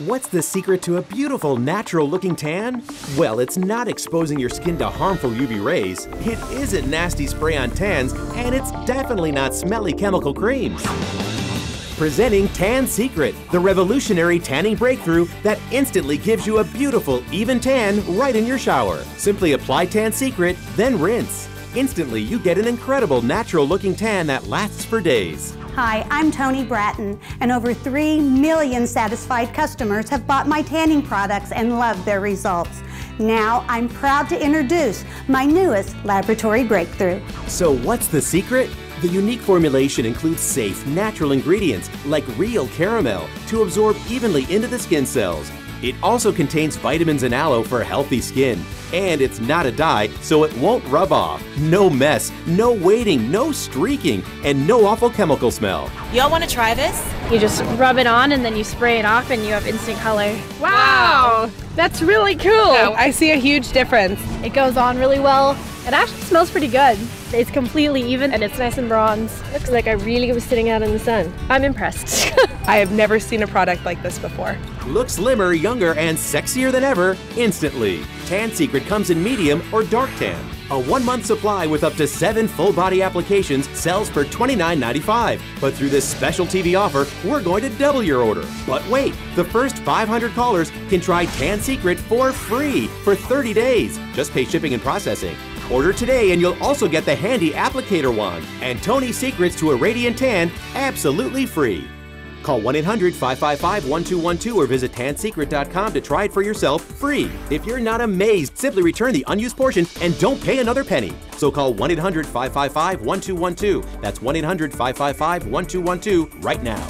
What's the secret to a beautiful, natural-looking tan? Well, it's not exposing your skin to harmful UV rays, it isn't nasty spray-on tans, and it's definitely not smelly chemical creams. Presenting Tan Secret, the revolutionary tanning breakthrough that instantly gives you a beautiful, even tan right in your shower. Simply apply Tan Secret, then rinse. Instantly, you get an incredible, natural-looking tan that lasts for days. Hi, I'm Toni Bratton, and over 3 million satisfied customers have bought my tanning products and loved their results. Now, I'm proud to introduce my newest laboratory breakthrough. So what's the secret? The unique formulation includes safe, natural ingredients like real caramel to absorb evenly into the skin cells. It also contains vitamins and aloe for healthy skin. And it's not a dye, so it won't rub off. No mess, no waiting, no streaking, and no awful chemical smell. Y'all want to try this? You just rub it on and then you spray it off and you have instant color. Wow! That's really cool! Yeah, I see a huge difference. It goes on really well. It actually smells pretty good. It's completely even and it's nice and bronze. Looks like I really was sitting out in the sun. I'm impressed. I have never seen a product like this before. Look slimmer, younger, and sexier than ever instantly. Tan Secret comes in medium or dark tan. A 1-month supply with up to 7 full-body applications sells for $29.95. But through this special TV offer, we're going to double your order. But wait, the first 500 callers can try Tan Secret for free for 30 days. Just pay shipping and processing. Order today and you'll also get the handy applicator wand and Toni Secrets to a Radiant Tan absolutely free. Call 1-800-555-1212 or visit tansecret.com to try it for yourself free. If you're not amazed, simply return the unused portion and don't pay another penny. So call 1-800-555-1212. That's 1-800-555-1212 right now.